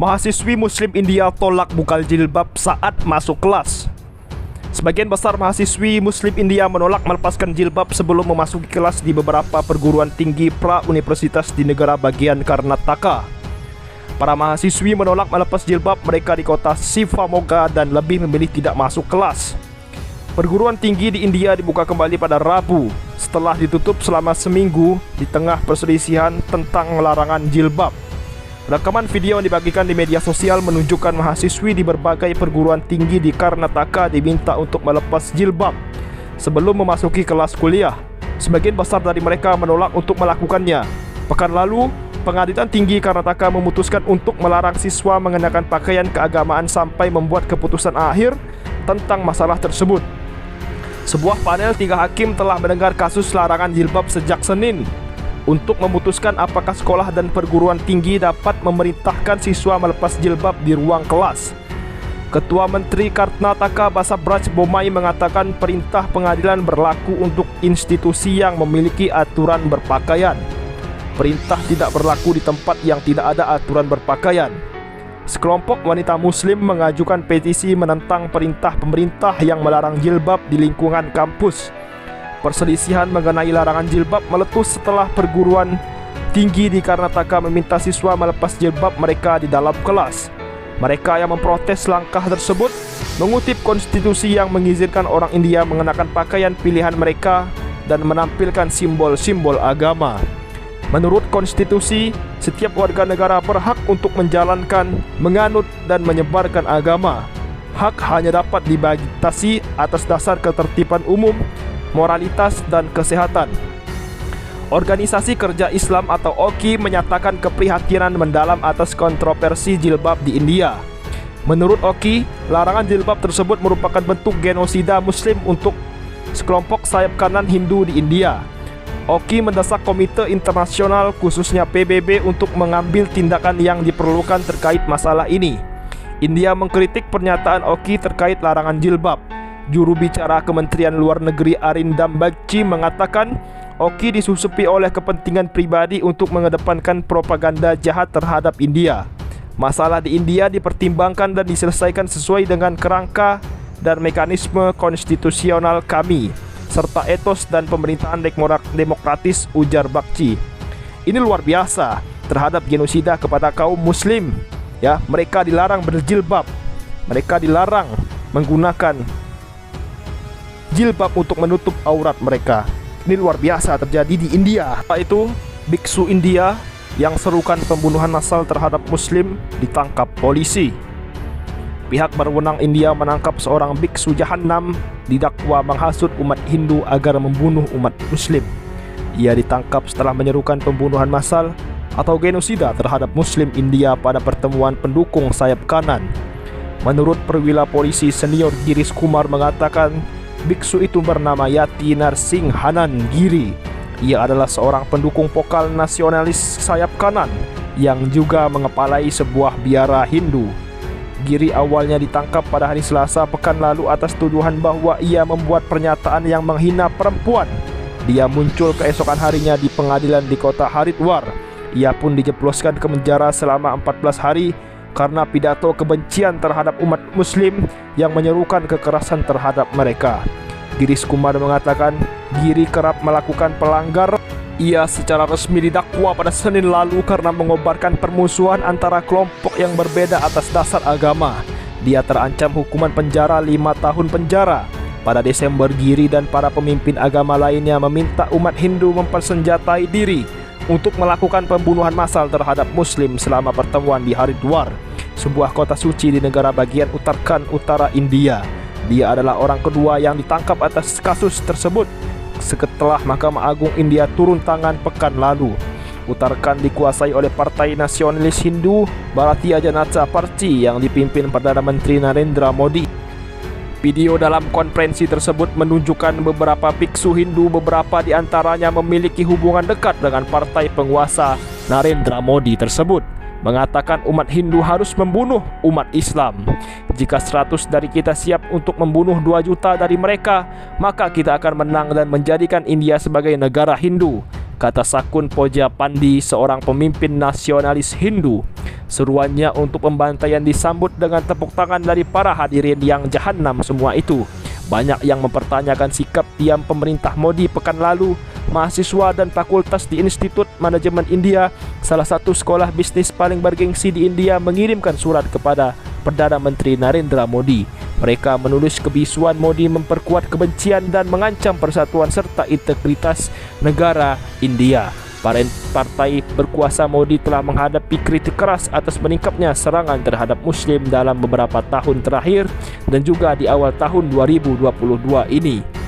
Mahasiswi Muslim India tolak buka jilbab saat masuk kelas. Sebagian besar mahasiswi Muslim India menolak melepaskan jilbab sebelum memasuki kelas di beberapa perguruan tinggi pra-universitas di negara bagian Karnataka. Para mahasiswi menolak melepas jilbab mereka di kota Shivamogga dan lebih memilih tidak masuk kelas. Perguruan tinggi di India dibuka kembali pada Rabu setelah ditutup selama seminggu di tengah perselisihan tentang larangan jilbab. Rekaman video yang dibagikan di media sosial menunjukkan mahasiswi di berbagai perguruan tinggi di Karnataka diminta untuk melepas jilbab sebelum memasuki kelas kuliah. Sebagian besar dari mereka menolak untuk melakukannya. Pekan lalu, Pengadilan Tinggi Karnataka memutuskan untuk melarang siswa mengenakan pakaian keagamaan sampai membuat keputusan akhir tentang masalah tersebut. Sebuah panel 3 hakim telah mendengar kasus larangan jilbab sejak Senin untuk memutuskan apakah sekolah dan perguruan tinggi dapat memerintahkan siswa melepas jilbab di ruang kelas. Ketua Menteri Karnataka Basabraj Bommai mengatakan perintah pengadilan berlaku untuk institusi yang memiliki aturan berpakaian. Perintah tidak berlaku di tempat yang tidak ada aturan berpakaian. Sekelompok wanita Muslim mengajukan petisi menentang perintah pemerintah yang melarang jilbab di lingkungan kampus. Perselisihan mengenai larangan jilbab meletus setelah perguruan tinggi di Karnataka meminta siswa melepas jilbab mereka di dalam kelas. Mereka yang memprotes langkah tersebut mengutip konstitusi yang mengizinkan orang India mengenakan pakaian pilihan mereka dan menampilkan simbol-simbol agama. Menurut konstitusi, setiap warga negara berhak untuk menjalankan, menganut, dan menyebarkan agama. Hak hanya dapat dibatasi atas dasar ketertiban umum, moralitas, dan kesehatan. Organisasi Kerja Islam atau OKI menyatakan keprihatinan mendalam atas kontroversi jilbab di India. Menurut OKI, larangan jilbab tersebut merupakan bentuk genosida Muslim untuk sekelompok sayap kanan Hindu di India. OKI mendesak Komite Internasional khususnya PBB untuk mengambil tindakan yang diperlukan terkait masalah ini. India mengkritik pernyataan OKI terkait larangan jilbab. Juru bicara Kementerian Luar Negeri Arindam Bagchi mengatakan OKI disusupi oleh kepentingan pribadi untuk mengedepankan propaganda jahat terhadap India. Masalah di India dipertimbangkan dan diselesaikan sesuai dengan kerangka dan mekanisme konstitusional kami, serta etos dan pemerintahan demokratis, ujar Bagchi. Ini luar biasa terhadap genosida kepada kaum Muslim. Ya, mereka dilarang berjilbab, mereka dilarang menggunakan jilbab untuk menutup aurat mereka. Ini luar biasa terjadi di India. Itu biksu India yang serukan pembunuhan massal terhadap Muslim ditangkap polisi. Pihak berwenang India menangkap seorang biksu jahanam didakwa menghasut umat Hindu agar membunuh umat Muslim. Ia ditangkap setelah menyerukan pembunuhan massal atau genosida terhadap Muslim India pada pertemuan pendukung sayap kanan. Menurut perwira polisi senior Girish Kumar mengatakan biksu itu bernama Yati Narsinghanan Giri. Ia adalah seorang pendukung vokal nasionalis sayap kanan yang juga mengepalai sebuah biara Hindu. Giri awalnya ditangkap pada hari Selasa pekan lalu atas tuduhan bahwa ia membuat pernyataan yang menghina perempuan. Dia muncul keesokan harinya di pengadilan di kota Haridwar. Ia pun dijebloskan ke penjara selama 14 hari karena pidato kebencian terhadap umat Muslim yang menyerukan kekerasan terhadap mereka. Girish Kumar mengatakan Giri kerap melakukan pelanggaran. Ia secara resmi didakwa pada Senin lalu karena mengobarkan permusuhan antara kelompok yang berbeda atas dasar agama. Dia terancam hukuman penjara 5 tahun penjara. Pada Desember, Giri dan para pemimpin agama lainnya meminta umat Hindu mempersenjatai diri untuk melakukan pembunuhan massal terhadap Muslim selama pertemuan di Haridwar, sebuah kota suci di negara bagian Uttarakhand, utara India. Dia adalah orang kedua yang ditangkap atas kasus tersebut setelah Mahkamah Agung India turun tangan pekan lalu. Uttarakhand dikuasai oleh Partai Nasionalis Hindu Bharatiya Janata Party yang dipimpin Perdana Menteri Narendra Modi. Video dalam konferensi tersebut menunjukkan beberapa biksu Hindu, beberapa di antaranya memiliki hubungan dekat dengan partai penguasa Narendra Modi tersebut, mengatakan umat Hindu harus membunuh umat Islam. Jika 100 dari kita siap untuk membunuh 2 juta dari mereka, maka kita akan menang dan menjadikan India sebagai negara Hindu, kata Sakun Pojapandi, seorang pemimpin nasionalis Hindu. Seruannya untuk pembantaian disambut dengan tepuk tangan dari para hadirin yang jahanam semua itu. Banyak yang mempertanyakan sikap diam pemerintah Modi pekan lalu. Mahasiswa dan fakultas di Institut Manajemen India, salah satu sekolah bisnis paling bergengsi di India, mengirimkan surat kepada Perdana Menteri Narendra Modi. Mereka menulis kebisuan Modi memperkuat kebencian dan mengancam persatuan serta integritas negara India. Partai berkuasa Modi telah menghadapi kritik keras atas meningkatnya serangan terhadap Muslim dalam beberapa tahun terakhir dan juga di awal tahun 2022 ini.